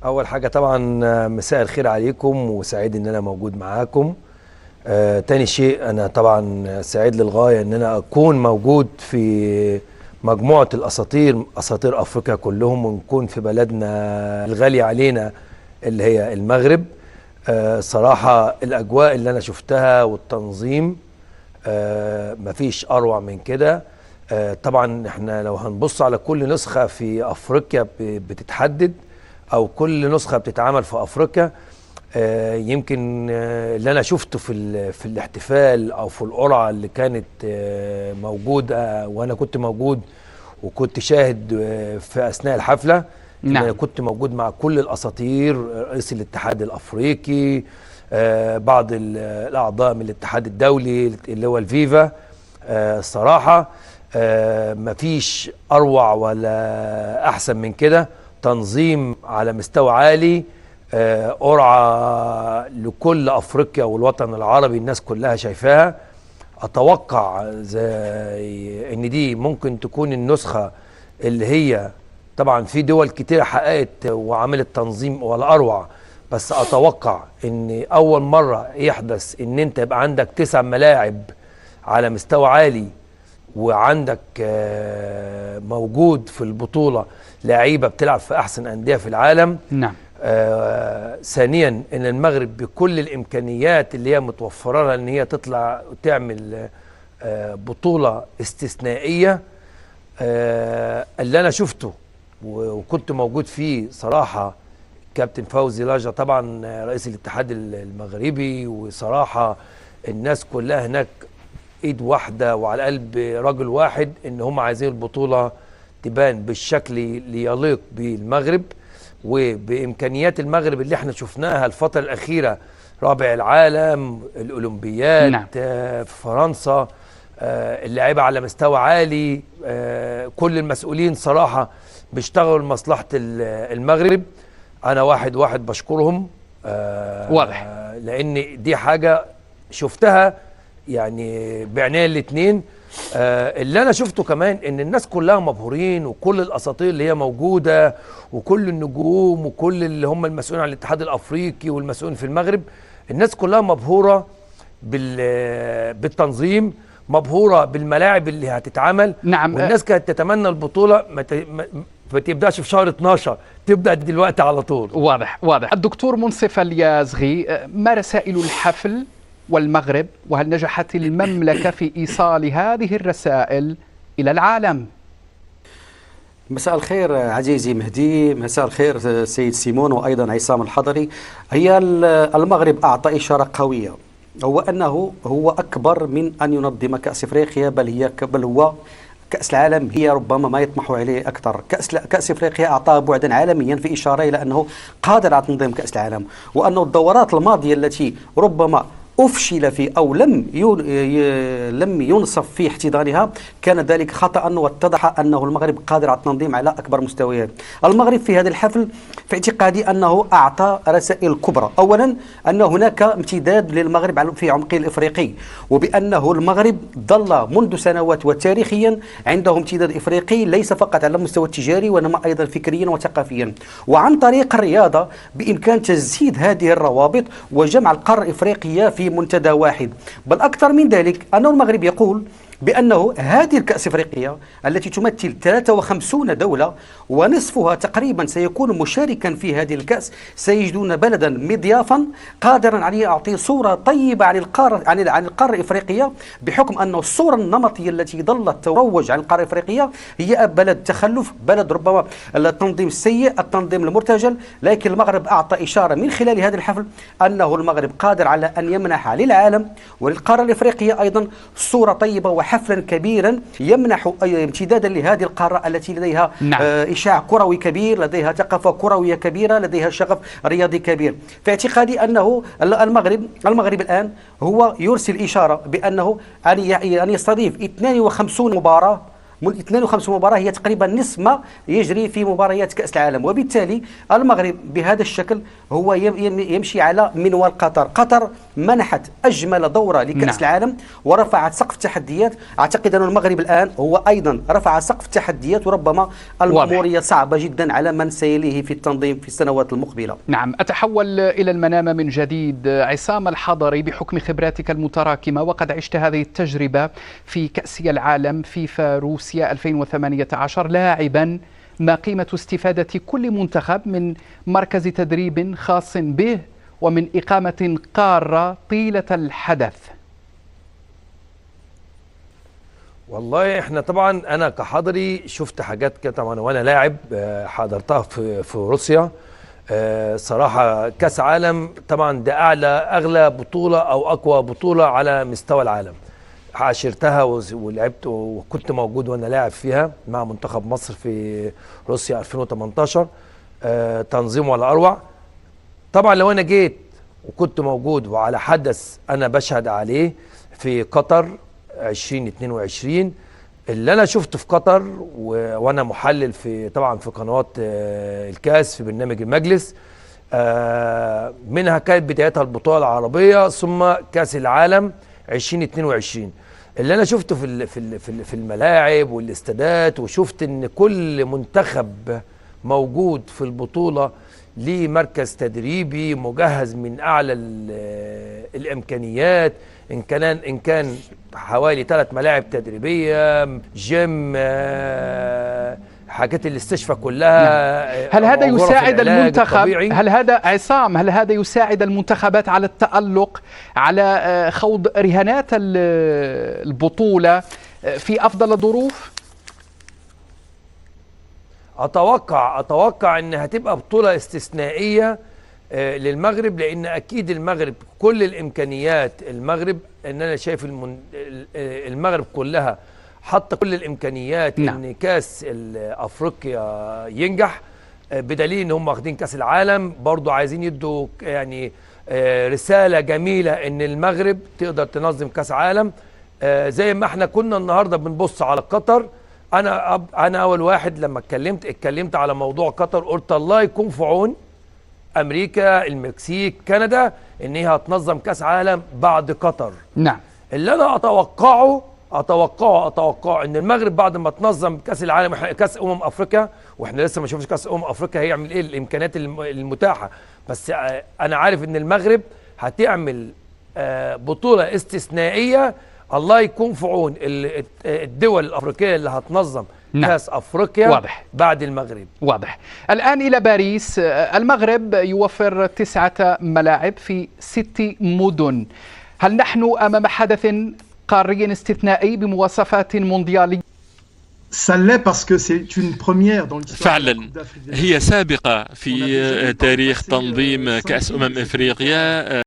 اول حاجه طبعا مساء الخير عليكم وسعيد ان انا موجود معاكم. تاني شيء انا طبعا سعيد للغايه ان انا اكون موجود في مجموعه اساطير افريقيا كلهم، ونكون في بلدنا الغالي علينا اللي هي المغرب. صراحه الاجواء اللي انا شفتها والتنظيم مفيش اروع من كده. طبعا احنا لو هنبص على كل نسخه في افريقيا بتتحدد، او كل نسخه بتتعمل في افريقيا، يمكن اللي انا شفته في الاحتفال او في القرعه اللي كانت موجوده، وانا كنت موجود وكنت شاهد في اثناء الحفله. نعم. انا كنت موجود مع كل الاساطير، رئيس الاتحاد الافريقي، بعض الاعضاء من الاتحاد الدولي اللي هو الفيفا. الصراحه مفيش اروع ولا احسن من كده. تنظيم على مستوى عالي، قرعه لكل افريقيا والوطن العربي، الناس كلها شايفاها. اتوقع زي ان دي ممكن تكون النسخه اللي هي، طبعا في دول كتيره حققت وعملت تنظيم ولا اروع، بس اتوقع ان اول مره يحدث ان انت يبقى عندك 9 ملاعب على مستوى عالي، وعندك موجود في البطولة لعيبة بتلعب في أحسن أندية في العالم. نعم. ثانيا إن المغرب بكل الإمكانيات اللي هي متوفرة لها إن هي تطلع وتعمل بطولة استثنائية. اللي أنا شفته وكنت موجود فيه صراحة كابتن فوزي لاجا طبعا رئيس الاتحاد المغربي، وصراحة الناس كلها هناك ايد واحده وعلى قلب رجل واحد، ان هم عايزين البطوله تبان بالشكل اللي يليق بالمغرب وبامكانيات المغرب اللي احنا شفناها الفتره الاخيره، رابع العالم، الاولمبياد. نعم. في فرنسا، اللاعيبه على مستوى عالي. كل المسؤولين صراحه بيشتغلوا لمصلحه المغرب. انا واحد بشكرهم، واضح، لان دي حاجه شفتها يعني بعناية الاثنين. اللي انا شفته كمان ان الناس كلها مبهورين، وكل الاساطير اللي هي موجوده وكل النجوم وكل اللي هم المسؤولين عن الاتحاد الافريقي والمسؤولين في المغرب، الناس كلها مبهوره بالتنظيم، مبهوره بالملاعب اللي هتتعمل. نعم. والناس كانت تتمنى البطوله ما تبداش في شهر 12، تبدا دلوقتي على طول. واضح. الدكتور منصف اليازغي، ما رسائل الحفل والمغرب، وهل نجحت المملكة في إيصال هذه الرسائل إلى العالم؟ مساء الخير عزيزي مهدي، مساء الخير سيد سيمون وأيضا عصام الحضري. هي المغرب أعطى إشارة قوية، هو أنه هو أكبر من أن ينظم كأس إفريقيا، بل هو كأس العالم هي ربما ما يطمحوا عليه أكثر. كأس إفريقيا أعطاه بعدا عالميا في إشارة إلى أنه قادر على تنظيم كأس العالم، وأن الدورات الماضية التي ربما أفشل في أو لم ينصف في احتضانها كان ذلك خطأ، واتضح أنه المغرب قادر على التنظيم على أكبر مستويات. المغرب في هذا الحفل في اعتقادي أنه أعطى رسائل كبرى. أولا أن هناك امتداد للمغرب في عمقه الإفريقي، وبأنه المغرب ظل منذ سنوات وتاريخيا عنده امتداد إفريقي ليس فقط على المستوى التجاري وإنما أيضا فكريا وثقافيا. وعن طريق الرياضة بإمكان تجسيد هذه الروابط وجمع القارة الإفريقية في منتدى واحد. بل أكثر من ذلك أن المغرب يقول بأنه هذه الكأس الإفريقية التي تمثل 53 دولة ونصفها تقريبا سيكون مشاركا في هذه الكأس، سيجدون بلدا مضيافا قادرا على يعطي صورة طيبة عن القارة الإفريقية، بحكم أن الصورة النمطية التي ظلت تروج عن القارة الإفريقية هي بلد تخلف، بلد ربما التنظيم السيء، التنظيم المرتجل. لكن المغرب أعطى إشارة من خلال هذا الحفل أنه المغرب قادر على أن يمنح للعالم وللقارة الإفريقية أيضا صورة طيبة وحفلا كبيرا يمنح امتدادا لهذه القارة التي لديها إشاع كروي كبير، لديها ثقافة كروية كبيرة، لديها شغف رياضي كبير. في اعتقادي أنه المغرب الآن هو يرسل إشارة بأنه أن يستضيف 52 مباراة من 52 مباراة هي تقريبا نصف ما يجري في مباريات كأس العالم، وبالتالي المغرب بهذا الشكل هو يمشي على منوال قطر. قطر منحت أجمل دورة لكأس العالم ورفعت سقف التحديات. أعتقد أن المغرب الآن هو أيضا رفع سقف التحديات، وربما المأمورية صعبة جدا على من سيليه في التنظيم في السنوات المقبلة. نعم، أتحول إلى المنامة من جديد. عصام الحضري، بحكم خبراتك المتراكمة وقد عشت هذه التجربة في كأس العالم فيفا روسيا 2018 لاعبا، ما قيمة استفادة كل منتخب من مركز تدريب خاص به ومن إقامة قارة طيلة الحدث؟ والله احنا طبعا انا كحضري شفت حاجات كده طبعا وانا لاعب، حضرتها في روسيا. صراحة كأس عالم طبعا ده اغلى بطولة او اقوى بطولة على مستوى العالم. عاشرتها ولعبت وكنت موجود وانا لاعب فيها مع منتخب مصر في روسيا 2018. تنظيم ولا اروع. طبعا لو انا جيت وكنت موجود وعلى حدث انا بشهد عليه في قطر 2022، اللي انا شفته في قطر وانا محلل في طبعا في قنوات الكاس في برنامج المجلس، منها كانت بدايتها البطوله العربيه ثم كاس العالم 2022. اللي انا شفته في الملاعب والاستادات، وشفت ان كل منتخب موجود في البطوله ليه مركز تدريبي مجهز من اعلى الامكانيات، ان كان حوالي 3 ملاعب تدريبيه، جيم، حاجات الاستشفاء كلها. هل هذا يساعد المنتخب؟ هل هذا يساعد المنتخبات على التألق، على خوض رهانات البطولة في أفضل الظروف؟ أتوقع أن هتبقى بطولة استثنائية للمغرب، لأن أكيد المغرب كل الإمكانيات، المغرب إن أنا شايف المغرب كلها حط كل الامكانيات ان كاس افريقيا ينجح، بدليل ان هم واخدين كاس العالم. برضو عايزين يدوا يعني رساله جميله ان المغرب تقدر تنظم كاس عالم. زي ما احنا كنا النهارده بنبص على قطر. انا اول واحد لما اتكلمت على موضوع قطر، قلت الله يكون في عون امريكا، المكسيك، كندا، ان هي هتنظم كاس عالم بعد قطر. نعم. اللي انا اتوقعه ان المغرب بعد ما تنظم كاس العالم، كاس افريقيا، واحنا لسه ما شفناش كاس افريقيا هيعمل ايه، الامكانيات المتاحه، بس انا عارف ان المغرب هتعمل بطوله استثنائيه. الله يكون في عون الدول الافريقيه اللي هتنظم كاس افريقيا. واضح. بعد المغرب. واضح. الان الى باريس. المغرب يوفر 9 ملاعب في 6 مدن. هل نحن امام حدث قاري استثنائي بمواصفات مونديالية؟ فعلا هي سابقة في تاريخ تنظيم كأس أمم إفريقيا.